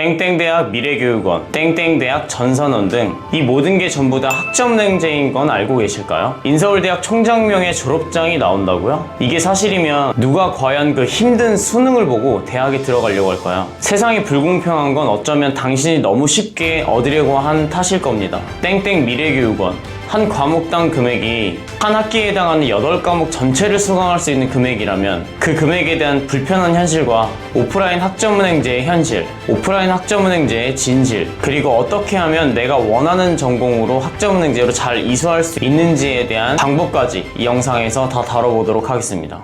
땡땡대학 미래교육원, 땡땡대학 전산원 등 이 모든 게 전부 다 학점은행제인 건 알고 계실까요? 인서울대학 총장명의 졸업장이 나온다고요? 이게 사실이면 누가 과연 그 힘든 수능을 보고 대학에 들어가려고 할까요? 세상이 불공평한 건 어쩌면 당신이 너무 쉽게 얻으려고 한 탓일 겁니다. 땡땡 미래교육원, 한 과목당 금액이 한 학기에 해당하는 8과목 전체를 수강할 수 있는 금액이라면 그 금액에 대한 불편한 현실과 오프라인 학점은행제의 현실, 오프라인 학점은행제의 진실, 그리고 어떻게 하면 내가 원하는 전공으로 학점은행제로 잘 이수할 수 있는지에 대한 방법까지 이 영상에서 다 다뤄보도록 하겠습니다.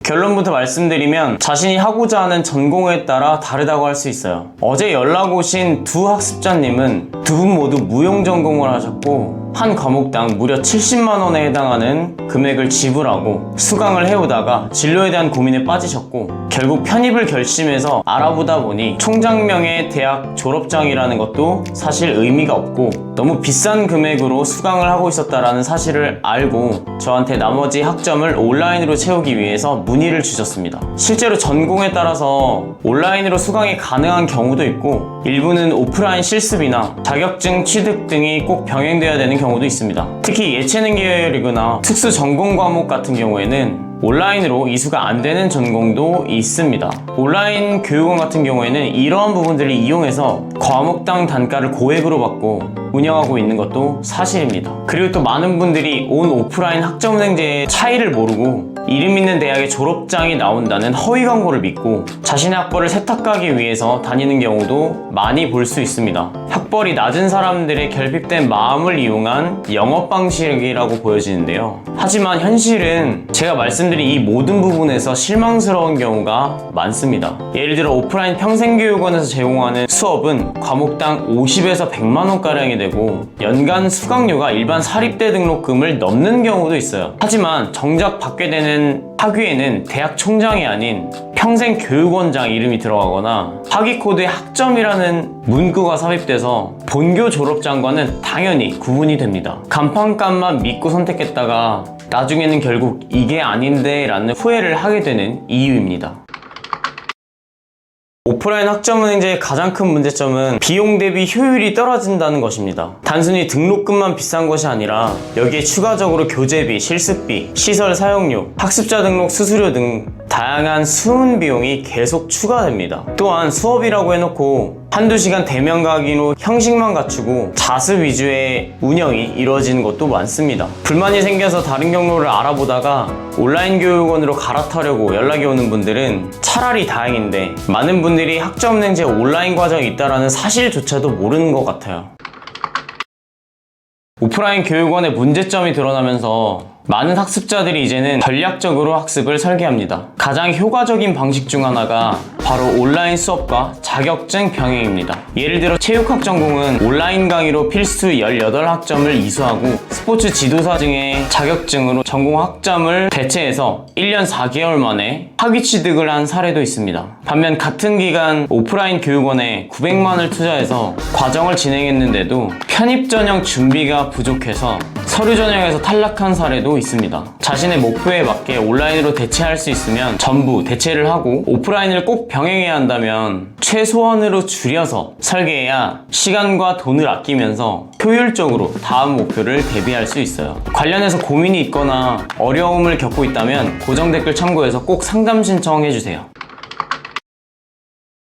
결론부터 말씀드리면 자신이 하고자 하는 전공에 따라 다르다고 할 수 있어요. 어제 연락 오신 두 학습자님은 두 분 모두 무용 전공을 하셨고 한 과목당 무려 70만 원에 해당하는 금액을 지불하고 수강을 해오다가 진로에 대한 고민에 빠지셨고 결국 편입을 결심해서 알아보다 보니 총장명의 대학 졸업장이라는 것도 사실 의미가 없고 너무 비싼 금액으로 수강을 하고 있었다라는 사실을 알고 저한테 나머지 학점을 온라인으로 채우기 위해서 문의를 주셨습니다. 실제로 전공에 따라서 온라인으로 수강이 가능한 경우도 있고 일부는 오프라인 실습이나 자격증 취득 등이 꼭 병행돼야 되는 경우도 있습니다. 특히 예체능 계열이거나 특수 전공 과목 같은 경우에는 온라인으로 이수가 안 되는 전공도 있습니다. 온라인 교육원 같은 경우에는 이러한 부분들을 이용해서 과목당 단가를 고액으로 받고 운영하고 있는 것도 사실입니다. 그리고 또 많은 분들이 온 오프라인 학점은행제의 차이를 모르고 이름 있는 대학의 졸업장이 나온다는 허위 광고를 믿고 자신의 학벌을 세탁하기 위해서 다니는 경우도 많이 볼 수 있습니다. 학벌이 낮은 사람들의 결핍된 마음을 이용한 영업 방식이라고 보여지는데요. 하지만 현실은 제가 말씀드린 이 모든 부분에서 실망스러운 경우가 많습니다. 예를 들어 오프라인 평생교육원에서 제공하는 수업은 과목당 50에서 100만 원가량이 되고 연간 수강료가 일반 사립대 등록금을 넘는 경우도 있어요. 하지만 정작 받게 되는 학위에는 대학 총장이 아닌 평생교육원장 이름이 들어가거나 학위 코드에 학점이라는 문구가 삽입돼서 본교 졸업장과는 당연히 구분이 됩니다. 간판값만 믿고 선택했다가 나중에는 결국 이게 아닌데 라는 후회를 하게 되는 이유입니다. 오프라인 학점은행제의 가장 큰 문제점은 비용 대비 효율이 떨어진다는 것입니다. 단순히 등록금만 비싼 것이 아니라 여기에 추가적으로 교재비, 실습비, 시설 사용료, 학습자 등록 수수료 등 다양한 수은 비용이 계속 추가됩니다. 또한 수업이라고 해놓고 한두 시간 대면 강의로 형식만 갖추고 자습 위주의 운영이 이루어지는 것도 많습니다. 불만이 생겨서 다른 경로를 알아보다가 온라인 교육원으로 갈아타려고 연락이 오는 분들은 차라리 다행인데 많은 분들이 학점은행제 온라인 과정이 있다는 사실조차도 모르는 것 같아요. 오프라인 교육원의 문제점이 드러나면서 많은 학습자들이 이제는 전략적으로 학습을 설계합니다. 가장 효과적인 방식 중 하나가 바로 온라인 수업과 자격증 병행입니다. 예를 들어 체육학 전공은 온라인 강의로 필수 18학점을 이수하고 스포츠 지도사증의 자격증으로 전공 학점을 대체해서 1년 4개월 만에 학위 취득을 한 사례도 있습니다. 반면 같은 기간 오프라인 교육원에 900만 원을 투자해서 과정을 진행했는데도 편입 전형 준비가 부족해서 서류 전형에서 탈락한 사례도 있습니다. 자신의 목표에 맞게 온라인으로 대체할 수 있으면 전부 대체를 하고 오프라인을 꼭 병행해야 한다면 최소한으로 줄여서 설계해야 시간과 돈을 아끼면서 효율적으로 다음 목표를 대비할 수 있어요. 관련해서 고민이 있거나 어려움을 겪고 있다면 고정 댓글 참고해서 꼭 상담 신청해주세요.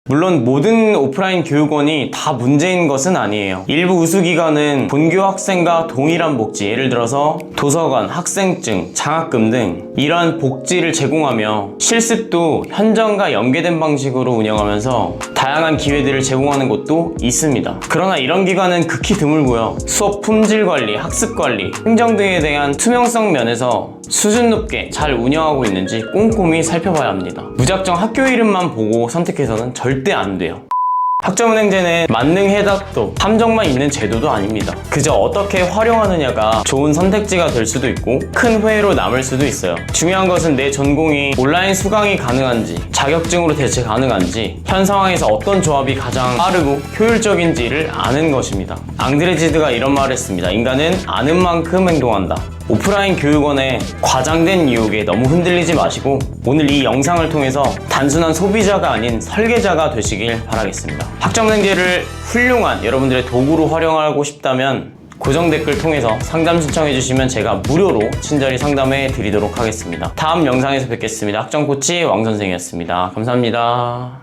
물론 모든 오프라인 교육원이 다 문제인 것은 아니에요. 일부 우수기관은 본교 학생과 동일한 복지, 예를 들어서 도서관, 학생증, 장학금 등 이러한 복지를 제공하며 실습도 현장과 연계된 방식으로 운영하면서 다양한 기회들을 제공하는 곳도 있습니다. 그러나 이런 기관은 극히 드물고요. 수업 품질 관리, 학습 관리, 행정 등에 대한 투명성 면에서 수준 높게 잘 운영하고 있는지 꼼꼼히 살펴봐야 합니다. 무작정 학교 이름만 보고 선택해서는 절대 안 돼요. 학점은행제는 만능 해답도 함정만 있는 제도도 아닙니다. 그저 어떻게 활용하느냐가 좋은 선택지가 될 수도 있고 큰 후회로 남을 수도 있어요. 중요한 것은 내 전공이 온라인 수강이 가능한지, 자격증으로 대체 가능한지, 현 상황에서 어떤 조합이 가장 빠르고 효율적인지를 아는 것입니다. 앙드레지드가 이런 말을 했습니다. 인간은 아는 만큼 행동한다. 오프라인 교육원의 과장된 유혹에 너무 흔들리지 마시고 오늘 이 영상을 통해서 단순한 소비자가 아닌 설계자가 되시길 바라겠습니다. 학점생계를 훌륭한 여러분들의 도구로 활용하고 싶다면 고정 댓글 통해서 상담 신청해 주시면 제가 무료로 친절히 상담해 드리도록 하겠습니다. 다음 영상에서 뵙겠습니다. 학점코치 왕선생이었습니다. 감사합니다.